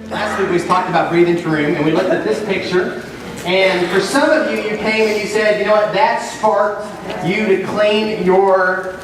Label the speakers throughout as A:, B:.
A: Last week we talked about breathing to room, and we looked at this picture. And for some of you, you came and you said, you know what, that sparked you to clean your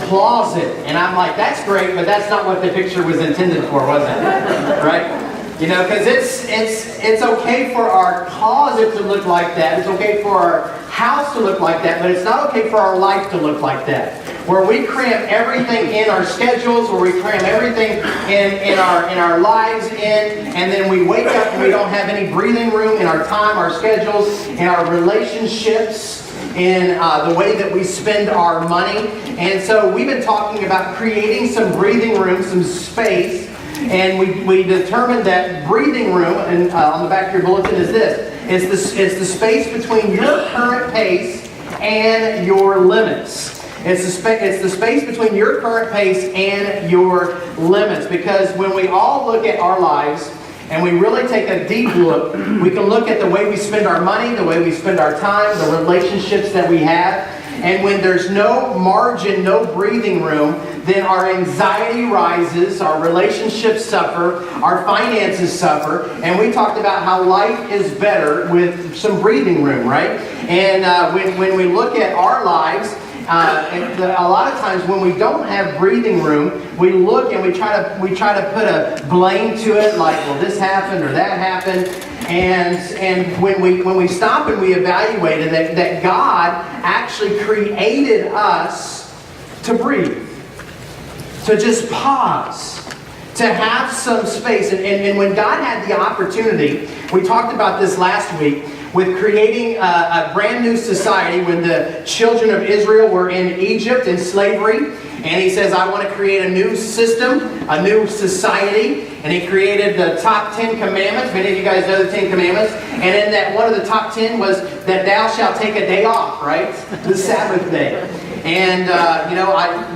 A: closet. And I'm like, that's great, but that's not what the picture was intended for, was it? Right? You know, because it's okay for our closet to look like that. It's okay for our house to look like that, but it's not okay for our life to look like that. Where we cram everything in our schedules, where we cram everything in our lives in, and then we wake up and we don't have any breathing room in our time, our schedules, in our relationships, in the way that we spend our money. And so we've been talking about creating some breathing room, some space, and we determined that breathing room, and on the back of your bulletin is this, it's the space between your current pace and your limits. It's the space between your current pace and your limits. Because when we all look at our lives and we really take a deep look, we can look at the way we spend our money, the way we spend our time, the relationships that we have. And when there's no margin, no breathing room, then our anxiety rises, our relationships suffer, our finances suffer. And we talked about how life is better with some breathing room, right? And when we look at our lives, a lot of times when we don't have breathing room, we look and we try to put a blame to it, like, well, this happened or that happened. And when we stop and we evaluate it, that God actually created us to breathe, to just pause, to have some space. And when God had the opportunity, we talked about this last week, with creating a brand new society when the children of Israel were in Egypt in slavery. And he says, I want to create a new system, a new society. And he created the top 10 commandments. Many of you guys know the 10 commandments. And in that, one of the top 10 was that thou shalt take a day off, right? The Sabbath day. And,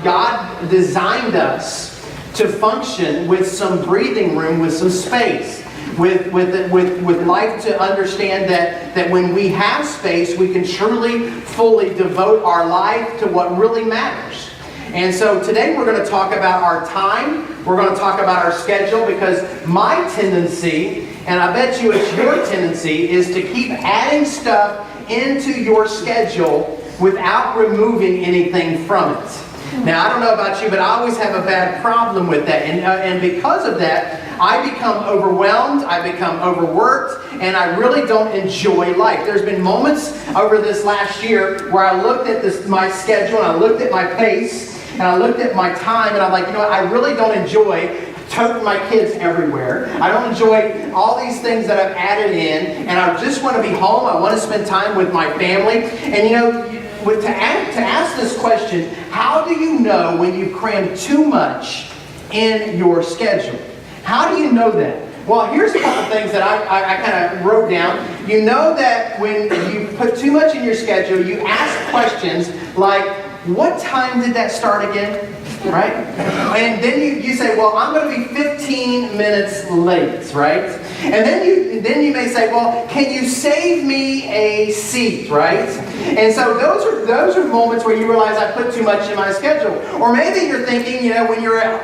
A: God designed us to function with some breathing room, with some space. With life, to understand that when we have space, we can truly, fully devote our life to what really matters. And so today we're going to talk about our time. We're going to talk about our schedule, because my tendency, and I bet you it's your tendency, is to keep adding stuff into your schedule without removing anything from it. Now, I don't know about you, but I always have a bad problem with that. And because of that, I become overwhelmed, I become overworked, and I really don't enjoy life. There's been moments over this last year where I looked at my schedule, and I looked at my pace, and I looked at my time, and I'm like, you know what, I really don't enjoy toting my kids everywhere. I don't enjoy all these things that I've added in, and I just want to be home. I want to spend time with my family. And you know, to ask this question, how do you know when you've crammed too much in your schedule? How do you know that? Well, here's a couple things that I kind of wrote down. You know that when you put too much in your schedule, you ask questions like, what time did that start again? Right? And then you say, well, I'm going to be 15 minutes late, right? And then you may say, well, can you save me a seat, right? And so those are moments where you realize I put too much in my schedule. Or maybe you're thinking, you know, when you're at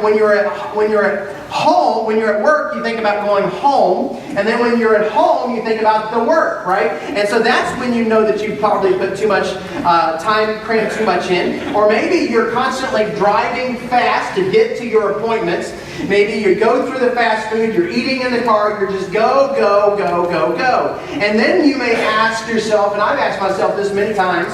A: home, when you're at work, you think about going home, and then when you're at home, you think about the work, right? And so that's when you know that you probably put too much time, crammed too much in. Or maybe you're constantly driving fast to get to your appointments. Maybe you go through the fast food, you're eating in the car, you're just go, go, go, go, go. And then you may ask yourself, and I've asked myself this many times,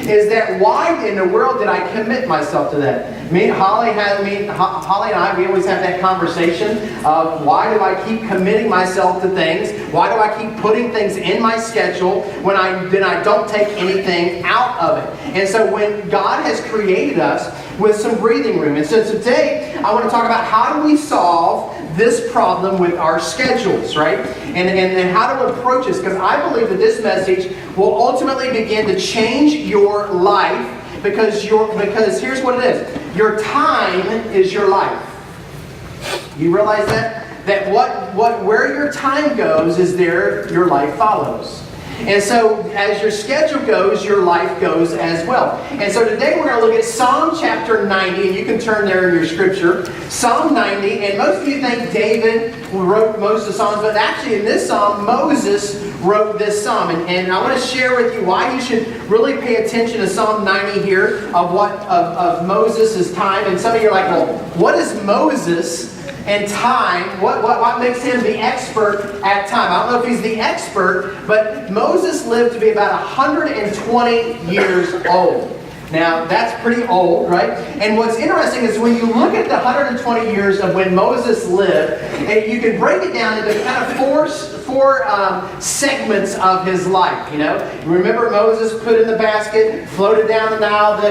A: is that why in the world did I commit myself to that? Holly and I, we always have that conversation of why do I keep committing myself to things? Why do I keep putting things in my schedule when I don't take anything out of it? And so when God has created us with some breathing room, and so today I want to talk about how do we solve this problem with our schedules, right? And how to approach this, because I believe that this message will ultimately begin to change your life, because here's what it is. Your time is your life. You realize that? That where your time goes is there your life follows. And so as your schedule goes, your life goes as well. And so today we're going to look at Psalm chapter 90, and you can turn there in your scripture. Psalm 90, and most of you think David wrote most of the Psalms, but actually in this Psalm, Moses wrote this Psalm. And I want to share with you why you should really pay attention to Psalm 90 here of Moses' time. And some of you are like, well, what is Moses and time? What makes him the expert at time? I don't know if he's the expert, but Moses lived to be about 120 years old. Now, that's pretty old, right? And what's interesting is when you look at the 120 years of when Moses lived, and you can break it down into kind of four segments of his life. You know, remember Moses put in the basket, floated down the Nile.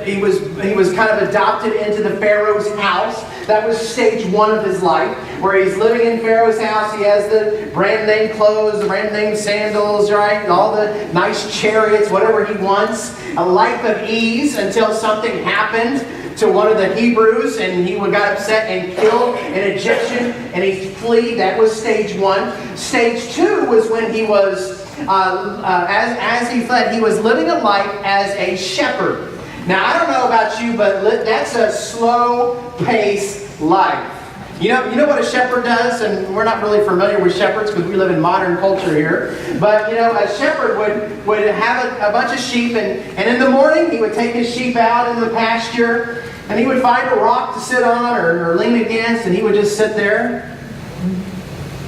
A: He was kind of adopted into the Pharaoh's house. That was stage one of his life, where he's living in Pharaoh's house. He has the brand name clothes, the brand name sandals, right? And all the nice chariots, whatever he wants. A life of ease until something happened to one of the Hebrews, and he got upset and killed an Egyptian, and he fled. That was stage one. Stage two was when he was, as he fled, he was living a life as a shepherd. Now, I don't know about you, but that's a slow-paced life. You know what a shepherd does? And we're not really familiar with shepherds because we live in modern culture here. But, you know, a shepherd would have a bunch of sheep, and in the morning he would take his sheep out in the pasture, and he would find a rock to sit on or lean against, and he would just sit there.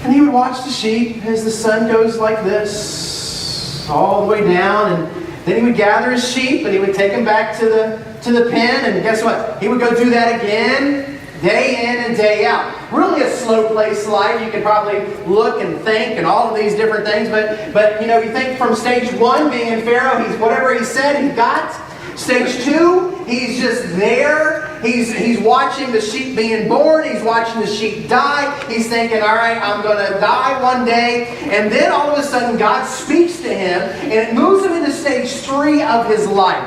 A: And he would watch the sheep as the sun goes like this, all the way down, and then he would gather his sheep and he would take them back to the pen, and guess what? He would go do that again, day in and day out. Really a slow-paced life. You could probably look and think and all of these different things, but you know, you think from stage one, being in Pharaoh, he's whatever he said, he got. Stage two, he's just there. He's watching the sheep being born. He's watching the sheep die. He's thinking, all right, I'm going to die one day. And then all of a sudden, God speaks to him, and it moves him into stage three of his life.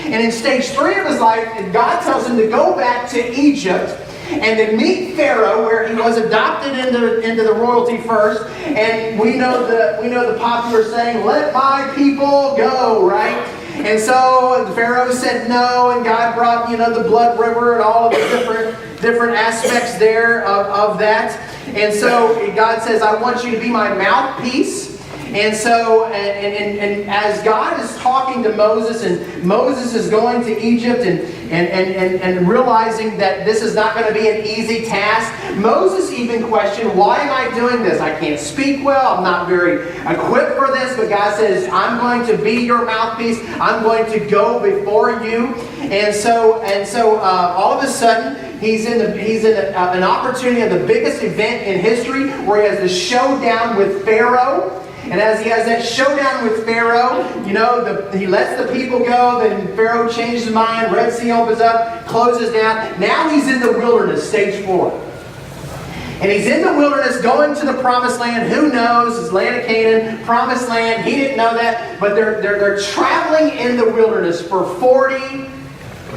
A: And in stage three of his life, God tells him to go back to Egypt and to meet Pharaoh, where he was adopted into the royalty first. And we know the popular saying, "Let my people go," right? And so Pharaoh said no, and God brought, the blood river and all of the different aspects there of that. And so God says, I want you to be my mouthpiece. And so, and as God is talking to Moses, and Moses is going to Egypt and realizing that this is not going to be an easy task, Moses even questioned, why am I doing this? I can't speak well. I'm not very equipped for this. But God says, I'm going to be your mouthpiece. I'm going to go before you. And so all of a sudden, he's in an opportunity of the biggest event in history, where he has the showdown with Pharaoh. And as he has that showdown with Pharaoh, he lets the people go. Then Pharaoh changes his mind. Red Sea opens up, closes down. Now he's in the wilderness, stage 4. And he's in the wilderness going to the promised land. Who knows? It's land of Canaan, promised land. He didn't know that. But they're traveling in the wilderness for 40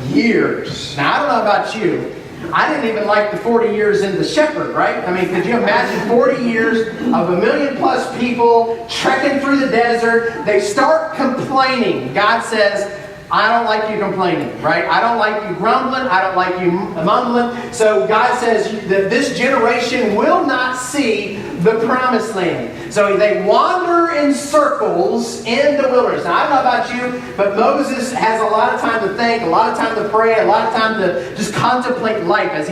A: years. Now, I don't know about you. I didn't even like the 40 years in the shepherd, right? I mean, could you imagine 40 years of 1 million plus people trekking through the desert? They start complaining. God says, I don't like you complaining, right? I don't like you grumbling. I don't like you mumbling. So God says that this generation will not see the promised land. So they wander in circles in the wilderness. Now, I don't know about you, but Moses has a lot of time to think, a lot of time to pray, a lot of time to just contemplate life, as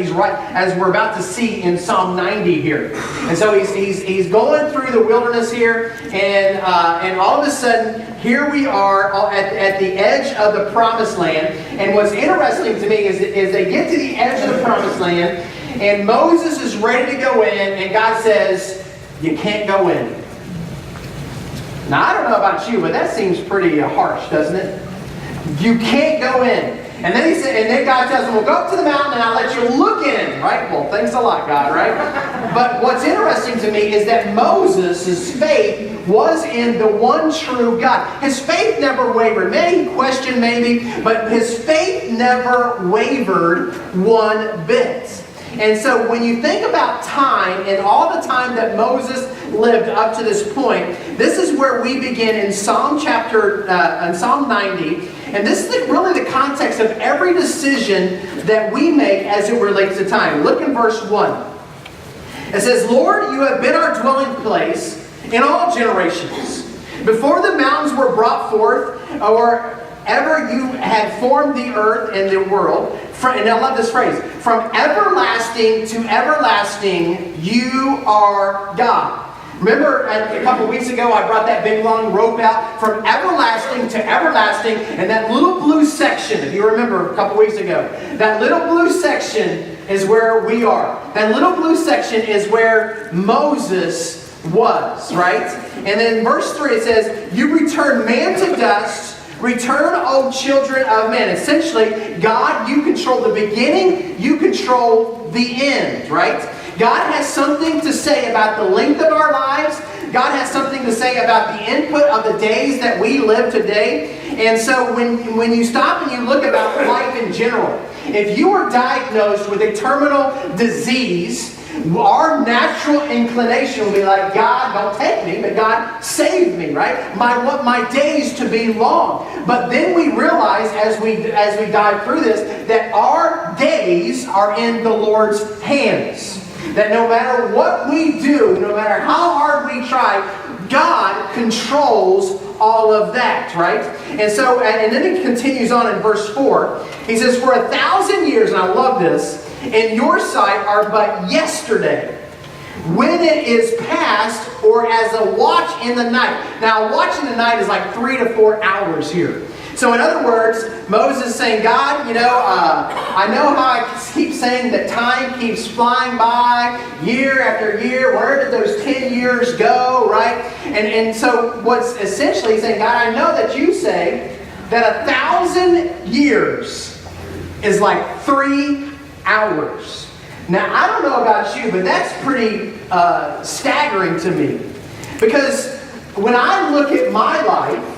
A: we're about to see in Psalm 90 here. And so he's going through the wilderness here, and all of a sudden, here we are at the edge of the promised land. And what's interesting to me is they get to the edge of the promised land, and Moses is ready to go in, and God says, you can't go in. Now, I don't know about you, but that seems pretty harsh, doesn't it? You can't go in. And then God tells him, well, go up to the mountain and I'll let you look in. Right? Well, thanks a lot, God, right? But what's interesting to me is that Moses' faith was in the one true God. His faith never wavered. Maybe he questioned, but his faith never wavered one bit. And so when you think about time and all the time that Moses lived up to this point, this is where we begin in Psalm 90. And this is really the context of every decision that we make as it relates to time. Look in verse 1. It says, Lord, you have been our dwelling place in all generations. Before the mountains were brought forth, or ever you had formed the earth and the world, and I love this phrase, from everlasting to everlasting, you are God. Remember a couple weeks ago I brought that big long rope out from everlasting to everlasting, and that little blue section, if you remember a couple weeks ago, that little blue section is where we are. That little blue section is where Moses was, right? And then in verse 3 it says, you return man to dust, return, O children of men. Essentially, God, you control the beginning, you control the end, right? God has something to say about the length of our lives. God has something to say about the input of the days that we live today. And so when you stop and you look about life in general, if you were diagnosed with a terminal disease, our natural inclination will be like, God, don't take me, but God, save me, right? I want my days to be long. But then we realize as we dive through this, that our days are in the Lord's hands. That no matter what we do, no matter how hard we try, God controls all of that, right? And so, and then it continues on in verse 4. He says, for 1,000 years, and I love this, in your sight are but yesterday, when it is past, or as a watch in the night. Now, a watch in the night is like 3 to 4 hours here. So in other words, Moses is saying, God, I know how I keep saying that time keeps flying by year after year. Where did those 10 years go, right? And so what's essentially saying, God, I know that you say that 1,000 years is like 3 hours. Now, I don't know about you, but that's pretty staggering to me. Because when I look at my life,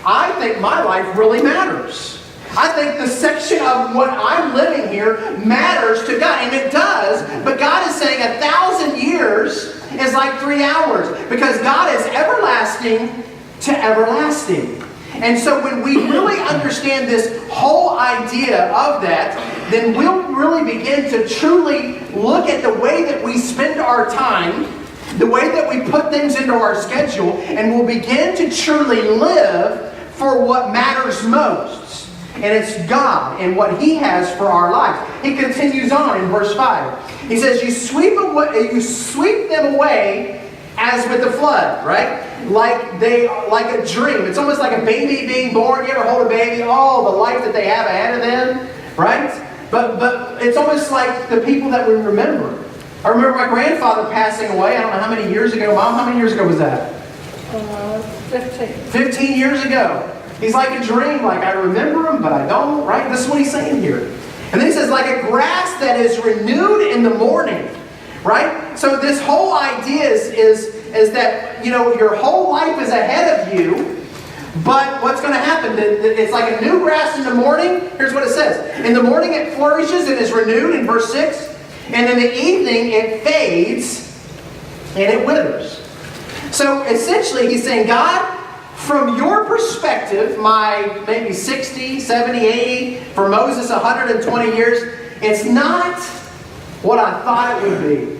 A: I think my life really matters. I think the section of what I'm living here matters to God. And it does, but God is saying 1,000 years is like 3 hours. Because God is everlasting to everlasting. And so when we really understand this whole idea of that, then we'll really begin to truly look at the way that we spend our time, the way that we put things into our schedule, and we'll begin to truly live for what matters most. And it's God and what He has for our lives. He continues on in verse 5. He says, you sweep them away as with the flood, right? Like a dream. It's almost like a baby being born. You ever hold a baby? Oh, the life that they have ahead of them, right? But it's almost like the people that we remember. I remember my grandfather passing away. I don't know how many years ago. Mom, how many years ago was that?
B: 15.
A: 15 years ago. He's like a dream. Like, I remember him, but I don't, right? This is what he's saying here. And then he says, like a grass that is renewed in the morning, right? So this whole idea is that, your whole life is ahead of you. But what's going to happen? It's like a new grass in the morning. Here's what it says. In the morning it flourishes and is renewed in verse 6. And in the evening it fades and it withers. So essentially he's saying, God, from your perspective, my maybe 60, 70, 80, for Moses 120 years, it's not what I thought it would be.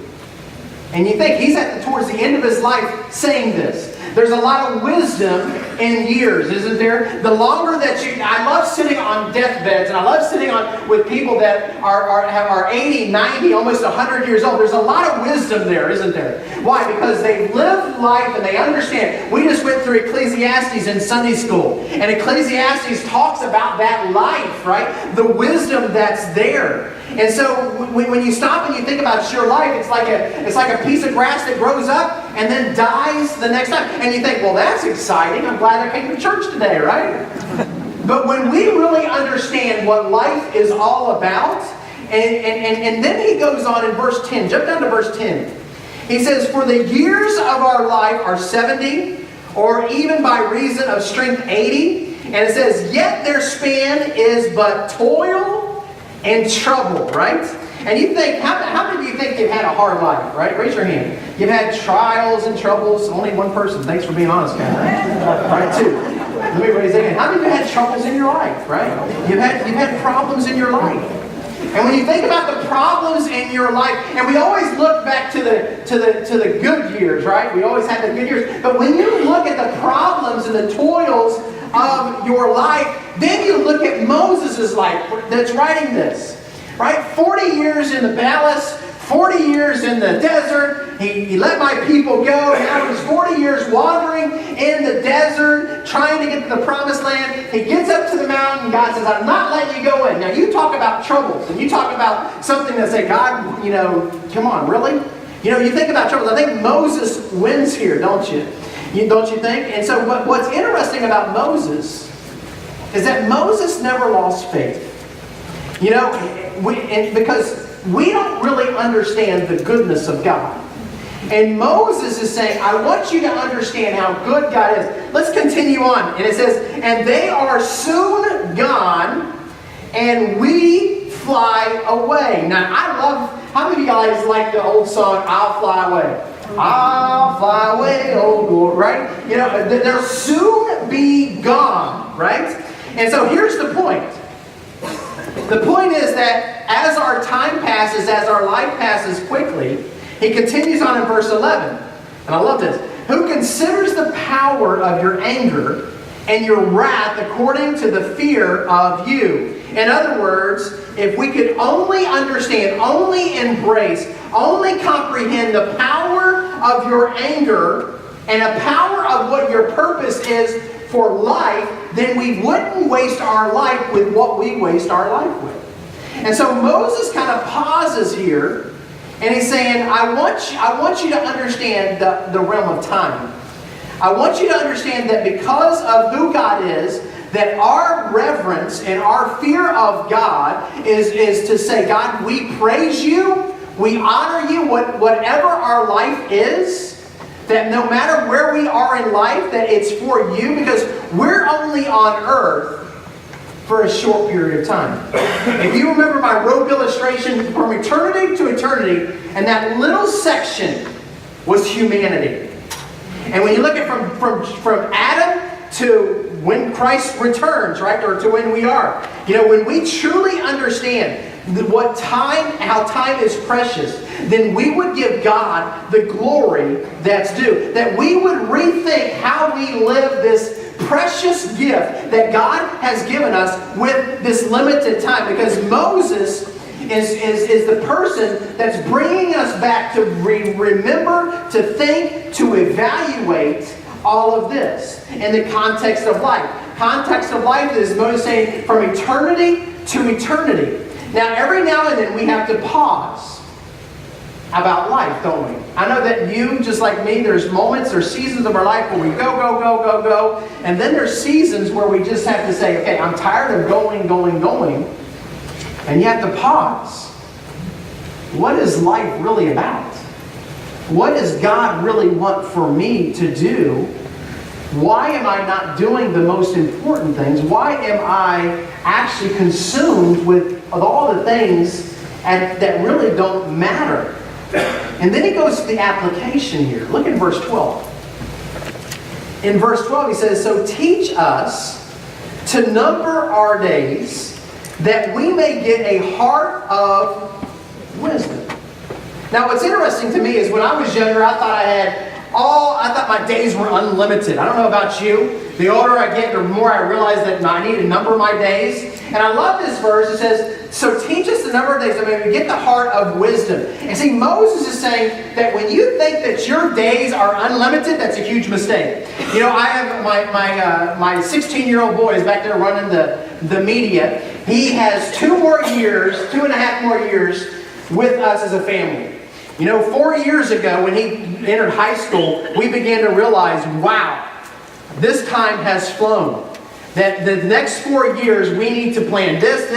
A: And you think he's towards the end of his life saying this. There's a lot of wisdom in years, isn't there? The longer that I love sitting on deathbeds, and I love sitting with people that are 80, 90, almost 100 years old. There's a lot of wisdom there, isn't there? Why? Because they've lived life and they understand. We just went through Ecclesiastes in Sunday school, and Ecclesiastes talks about that life, right? The wisdom that's there. And so when you stop and you think about your life, it's like a piece of grass that grows up and then dies the next time. And you think, well, that's exciting. I'm glad I came to church today, right? But when we really understand what life is all about, and then he goes on in verse 10. Jump down to verse 10. He says, for the years of our life are 70, or even by reason of strength 80. And it says, yet their span is but toil and trouble, right? And you think, how many of you think you've had a hard life, right? Raise your hand. You've had trials and troubles. Only one person. Thanks for being honest, Karen. Right, two. Let me raise that hand. How many of you had troubles in your life, right? You've had problems in your life. And when you think about the problems in your life, and we always look back to the good years, right? We always have the good years. But when you look at the problems and the toils of your life, then you look at Moses' life that's writing this. Right? 40 years in the palace, 40 years in the desert. He let my people go. Now he's 40 years wandering in the desert, trying to get to the promised land. He gets up to the mountain. God says, I'm not letting you go in. Now you talk about troubles, and you talk about something that say, God, come on, really? You think about troubles. I think Moses wins here, don't you? Don't you think? And so what's interesting about Moses is that Moses never lost faith. Because we don't really understand the goodness of God. And Moses is saying, I want you to understand how good God is. Let's continue on. And it says, and they are soon gone, and we fly away. Now, I love, how many of you guys like the old song, I'll Fly Away? I'll fly away, oh Lord, right? They'll soon be gone, right? And so here's the point. The point is that as our time passes, as our life passes quickly, he continues on in verse 11. And I love this. Who considers the power of your anger and your wrath according to the fear of you. In other words, if we could only understand, only embrace, only comprehend the power of your anger and the power of what your purpose is for life, then we wouldn't waste our life with what we waste our life with. And so Moses kind of pauses here, and he's saying, I want you to understand the realm of time. I want you to understand that because of who God is, that our reverence and our fear of God is to say, God, we praise you, we honor you, whatever our life is, that no matter where we are in life, that it's for you, because we're only on earth for a short period of time. If you remember my rope illustration, from eternity to eternity, and that little section was humanity. And when you look at from Adam to when Christ returns, right, or to when we are, when we truly understand how time is precious, then we would give God the glory that's due. That we would rethink how we live this precious gift that God has given us with this limited time. Because Moses is the person that's bringing us back to remember, to think, to evaluate all of this in the context of life. Context of life is Moses saying from eternity to eternity. Now, every now and then we have to pause about life, don't we? I know that you, just like me, there's moments, there's seasons of our life where we go, and then there's seasons where we just have to say, okay, I'm tired of going, and you have to pause. What is life really about? What does God really want for me to do? Why am I not doing the most important things? Why am I actually consumed with all the things that really don't matter? And then he goes to the application here. Look at verse 12. In verse 12 he says, so teach us to number our days, that we may get a heart of wisdom. Now what's interesting to me is when I was younger, I thought my days were unlimited. I don't know about you. The older I get, the more I realize that I need to number my days. And I love this verse. It says, so teach us the number of days, that we get the heart of wisdom. And see, Moses is saying that when you think that your days are unlimited, that's a huge mistake. I have my 16-year-old boy is back there running the media. He has 2.5 more years with us as a family. 4 years ago when he entered high school, we began to realize, wow, this time has flown. That the next 4 years we need to plan this,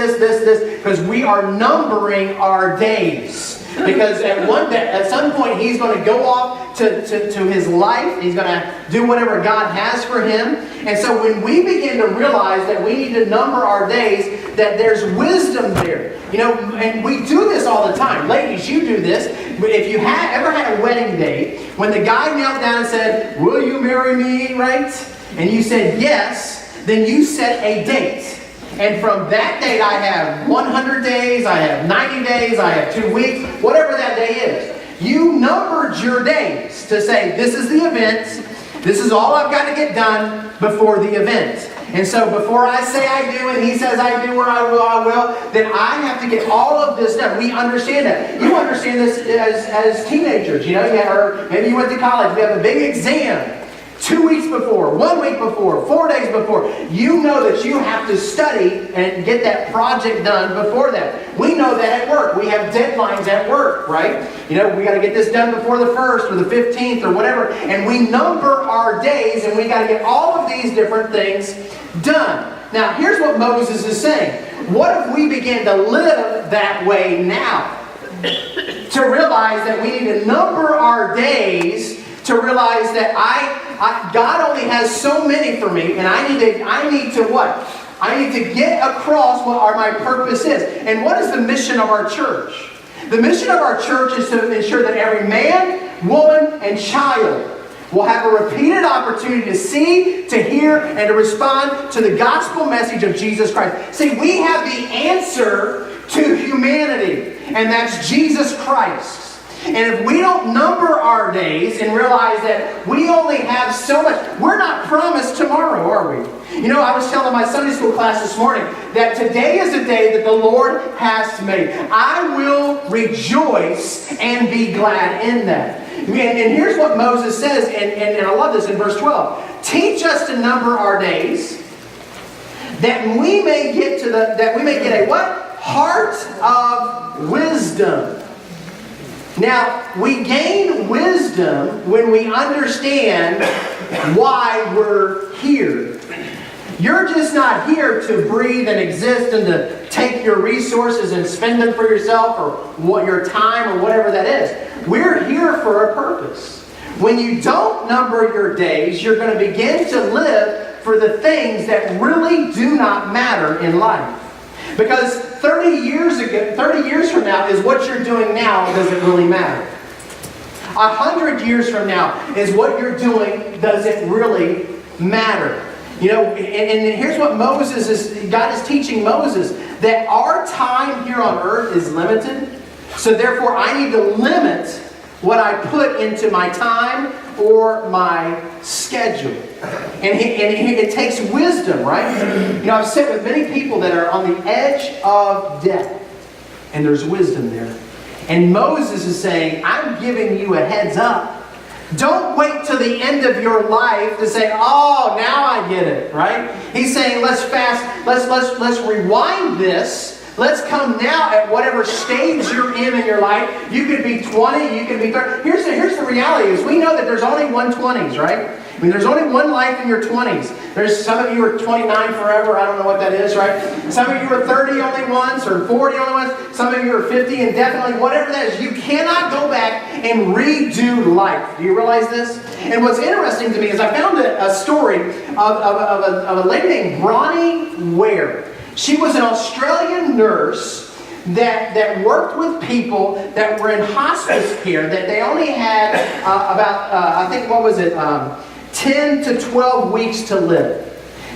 A: because we are numbering our days. Because at some point he's going to go off to his life. He's going to do whatever God has for him. And so when we begin to realize that we need to number our days, that there's wisdom there. You know, and we do this all the time. Ladies, you do this. If you ever had a wedding day, when the guy knelt down and said, "Will you marry me?" right? And you said yes, then you set a date. And from that date, I have 100 days, I have 90 days, I have 2 weeks, whatever that day is. You numbered your days to say, this is the event, this is all I've got to get done before the event. And so before I say I do and he says I do or I will, then I have to get all of this done. We understand that. You understand this as teenagers. You know, or maybe you went to college. We have a big exam 2 weeks before, 1 week before, 4 days before. You know that you have to study and get that project done before that. We know that at work. We have deadlines at work, right? You know, we got to get this done before the 1st or the 15th or whatever. And we number our days and we got to get all of these different things done. Now, here's what Moses is saying. What if we begin to live that way now? To realize that we need to number our days, to realize that God only has so many for me, and I need to what? I need to get across what my purpose is. And what is the mission of our church? The mission of our church is to ensure that every man, woman, and child will have a repeated opportunity to see, to hear, and to respond to the gospel message of Jesus Christ. See, we have the answer to humanity, and that's Jesus Christ. And if we don't number our days and realize that we only have so much, we're not promised tomorrow, are we? You know, I was telling my Sunday school class this morning that today is a day that the Lord has made. I will rejoice and be glad in that. And here's what Moses says, and I love this in verse 12. Teach us to number our days, that we may get a what? Heart of wisdom. Now, we gain wisdom when we understand why we're here. You're just not here to breathe and exist and to take your resources and spend them for yourself or what your time or whatever that is. We're here for a purpose. When you don't number your days, you're going to begin to live for the things that really do not matter in life. Because 30 years from now is what you're doing now doesn't really matter. 100 years from now is what you're doing doesn't really matter. You know, and here's what God is teaching Moses, that our time here on earth is limited. So therefore I need to limit what I put into my time or my schedule. And it takes wisdom, right? You know, I've sat with many people that are on the edge of death. And there's wisdom there. And Moses is saying, I'm giving you a heads up. Don't wait till the end of your life to say, oh, now I get it, right? He's saying, let's rewind this. Let's come now at whatever stage you're in your life. You could be 20, you could be 30. Here's the reality is we know that there's only 120s, right? I mean, there's only one life in your 20s. There's some of you are 29 forever. I don't know what that is, right? Some of you are 30 only once or 40 only once. Some of you are 50 indefinitely. Whatever that is, you cannot go back and redo life. Do you realize this? And what's interesting to me is I found a story of a lady named Bronnie Ware. She was an Australian nurse that worked with people that were in hospice care, that they only had I think, 10 to 12 weeks to live.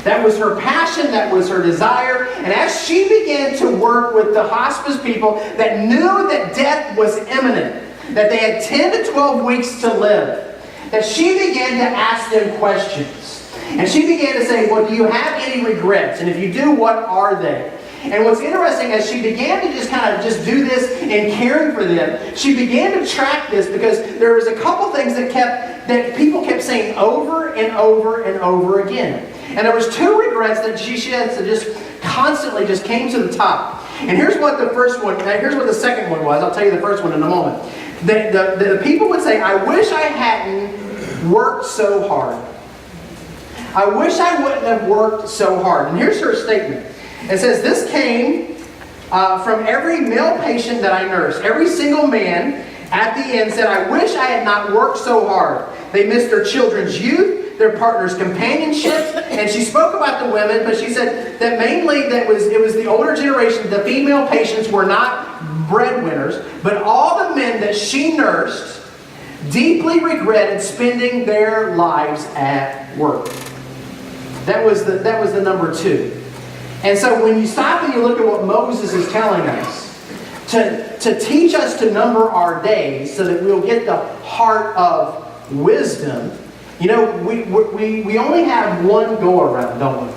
A: That was her passion, that was her desire. And as she began to work with the hospice people that knew that death was imminent, that they had 10 to 12 weeks to live, that she began to ask them questions. And she began to say, well, do you have any regrets? And if you do, what are they? And what's interesting, as she began to just do this in caring for them, she began to track this because there was a couple things that people kept saying over and over and over again. And there was 2 regrets that she had to just constantly just came to the top. And here's what the second one was. I'll tell you the first one in a moment. The people would say, I wish I hadn't worked so hard. I wish I wouldn't have worked so hard. And here's her statement. It says, this came from every male patient that I nursed. Every single man at the end said, I wish I had not worked so hard. They missed their children's youth, their partner's companionship, and she spoke about the women, but she said that mainly it was the older generation, the female patients were not breadwinners, but all the men that she nursed deeply regretted spending their lives at work. That was the number 2. And so when you stop and you look at what Moses is telling us, to teach us to number our days so that we'll get the heart of wisdom, you know, we only have one go around, don't we?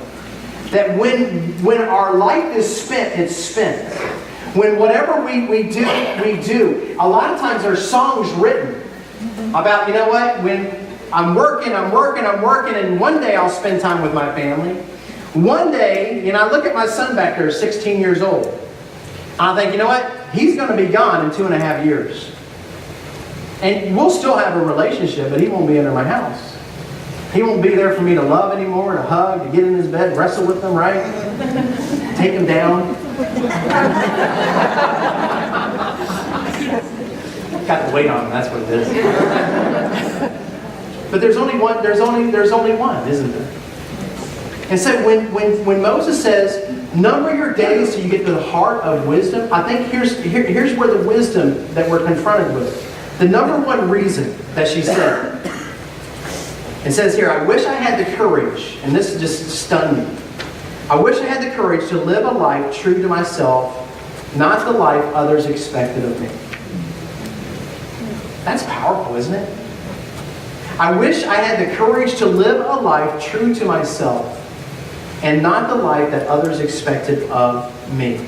A: That when our life is spent, it's spent. When whatever we do, we do. A lot of times there's songs written about, you know what, when I'm working, and one day I'll spend time with my family. One day, you know, I look at my son back there, 16 years old. I think, you know what, he's going to be gone in 2.5 years. And we'll still have a relationship, but he won't be under my house. He won't be there for me to love anymore, to hug, to get in his bed, wrestle with him, right? Take him down. Got the weight on him, that's what it is. But there's only one, isn't there? And so when Moses says, number your days till you get to the heart of wisdom, I think here's where the wisdom that we're confronted with. The number one reason that she said, it says here, I wish I had the courage, and this just stunned me. I wish I had the courage to live a life true to myself, not the life others expected of me. That's powerful, isn't it? I wish I had the courage to live a life true to myself, and not the life that others expected of me.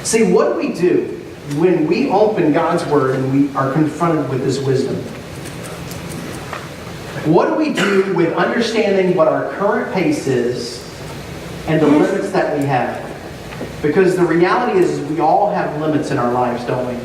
A: See, what do we do when we open God's Word and we are confronted with this wisdom? What do we do with understanding what our current pace is and the limits that we have? Because the reality is we all have limits in our lives, don't we?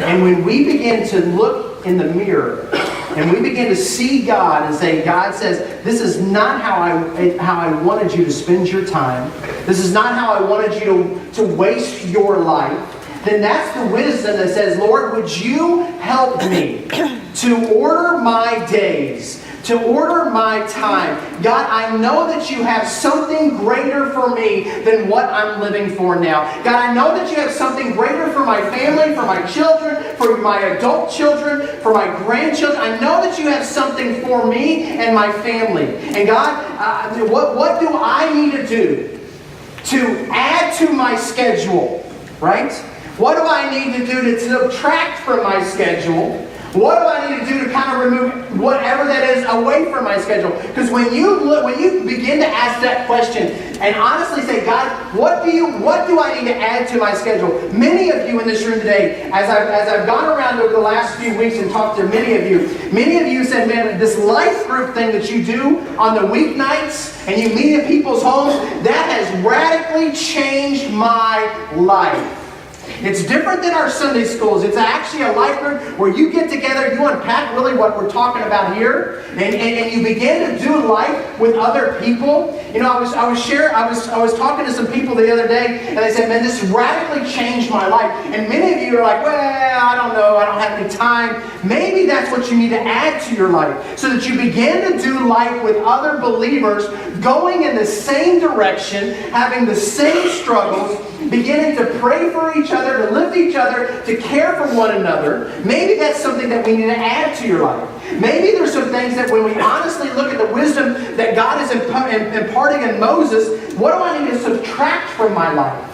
A: And when we begin to look in the mirror and we begin to see God and say, God says, this is not how I wanted you to spend your time. This is not how I wanted you to waste your life. Then that's the wisdom that says, Lord, would you help me to order my days, to order my time. God, I know that you have something greater for me than what I'm living for now. God, I know that you have something greater for my family, for my children, for my adult children, for my grandchildren. I know that you have something for me and my family. And God, what do I need to do to add to my schedule, right? What do I need to do to subtract from my schedule? What do I need to do to kind of remove whatever that is away from my schedule? Because when you begin to ask that question and honestly say, God, what do I need to add to my schedule? Many of you in this room today, as I've gone around over the last few weeks and talked to many of you said, man, this life group thing that you do on the weeknights and you meet in people's homes, that has radically changed my life. It's different than our Sunday schools. It's actually a life group where you get together, you unpack really what we're talking about here, and you begin to do life with other people. You know, I was talking to some people the other day, and they said, man, this radically changed my life. And many of you are like, well, I don't know, I don't have any time. Maybe that's what you need to add to your life, so that you begin to do life with other believers, going in the same direction, having the same struggles, beginning to pray for each other, to lift each other, to care for one another. Maybe that's something that we need to add to your life. Maybe there's some things that when we honestly look at the wisdom that God is imparting in Moses, what do I need to subtract from my life?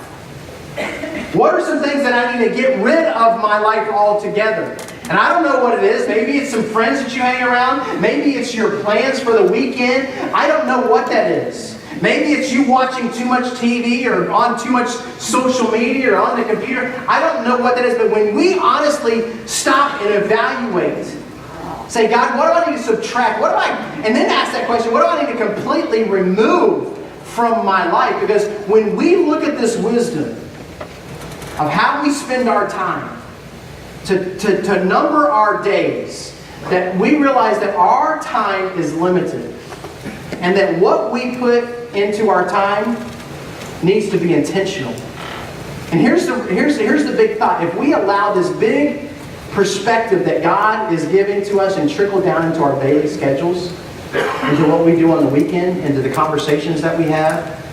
A: What are some things that I need to get rid of my life altogether? And I don't know what it is. Maybe it's some friends that you hang around. Maybe it's your plans for the weekend. I don't know what that is. Maybe it's you watching too much TV or on too much social media or on the computer. I don't know what that is. But when we honestly stop and evaluate, say, God, what do I need to subtract? And then ask that question, what do I need to completely remove from my life? Because when we look at this wisdom of how we spend our time, to number our days, that we realize that our time is limited. And that what we put into our time needs to be intentional. And here's the big thought. If we allow this big perspective that God is giving to us and trickle down into our daily schedules, into what we do on the weekend, into the conversations that we have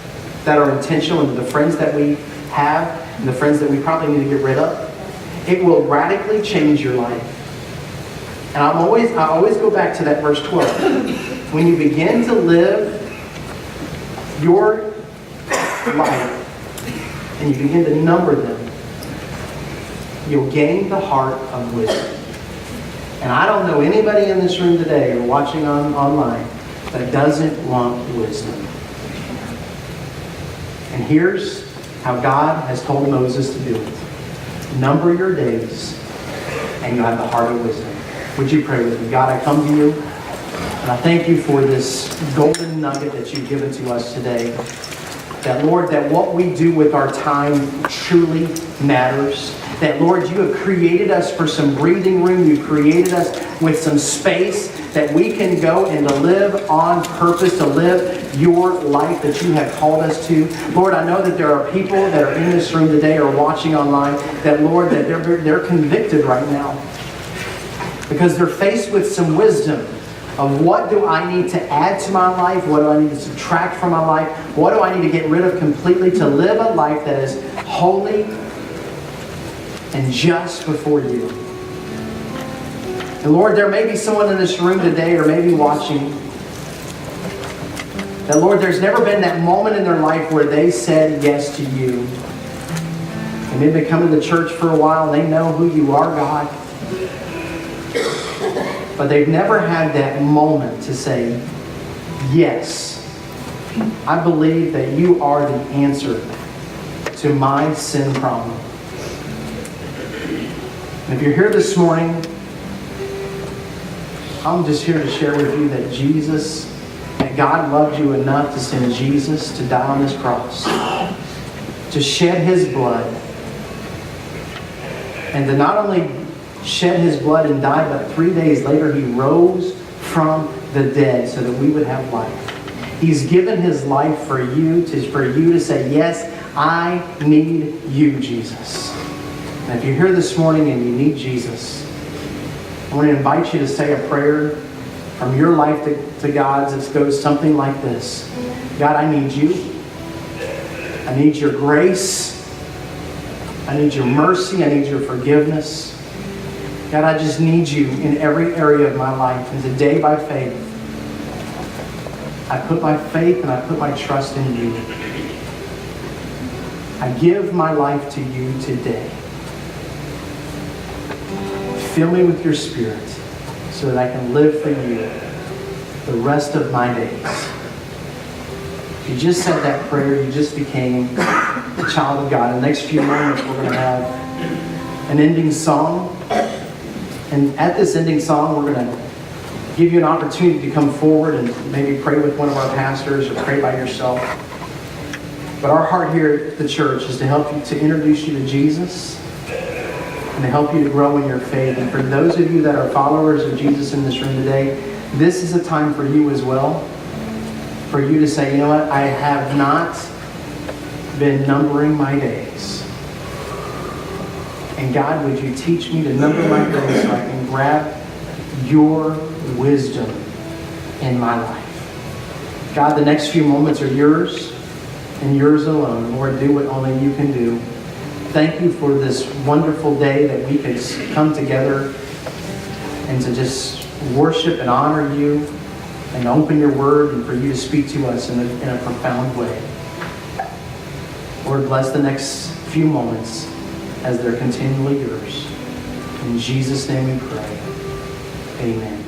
A: that are intentional, into the friends that we have, and the friends that we probably need to get rid of. It will radically change your life. And I always go back to that verse 12. When you begin to live your life and you begin to number them, you'll gain the heart of wisdom. And I don't know anybody in this room today or watching online that doesn't want wisdom. And here's how God has told Moses to do it. Number your days and you'll have the heart of wisdom. Would you pray with me? God, I come to you and I thank you for this golden nugget that you've given to us today. That, Lord, that what we do with our time truly matters. That, Lord, you have created us for some breathing room. You've created us with some space that we can go and to live on purpose, to live your life that you have called us to. Lord, I know that there are people that are in this room today or watching online that, Lord, that they're convicted right now because they're faced with some wisdom of what do I need to add to my life? What do I need to subtract from my life? What do I need to get rid of completely to live a life that is holy and just before you? And Lord, there may be someone in this room today or maybe watching that, Lord, there's never been that moment in their life where they said yes to you. And they've been coming to church for a while and they know who you are, God. But they've never had that moment to say, yes, I believe that you are the answer to my sin problem. And if you're here this morning, I'm just here to share with you that God loved you enough to send Jesus to die on His cross, to shed His blood, and to not only shed His blood and die, but 3 days later He rose from the dead so that we would have life. He's given His life for you to say, yes, I need you, Jesus. And if you're here this morning and you need Jesus, I want to invite you to say a prayer from your life to God's. It goes something like this. God, I need you. I need your grace. I need your mercy. I need your forgiveness. God, I just need you in every area of my life. And today, by faith, I put my faith and I put my trust in you. I give my life to you today. Fill me with your Spirit so that I can live for you the rest of my days. If you just said that prayer, you just became a child of God. In the next few moments, we're going to have an ending song. And at this ending song, we're going to give you an opportunity to come forward and maybe pray with one of our pastors or pray by yourself. But our heart here at the church is to help you, to introduce you to Jesus and to help you to grow in your faith. And for those of you that are followers of Jesus in this room today, this is a time for you as well. For you to say, you know what, I have not been numbering my days. And God, would you teach me to number my days so I can grab your wisdom in my life. God, the next few moments are yours and yours alone. Lord, do what only you can do. Thank you for this wonderful day that we could come together and to just worship and honor you and open your word and for you to speak to us in a profound way. Lord, bless the next few moments as they're continually yours. In Jesus' name we pray. Amen.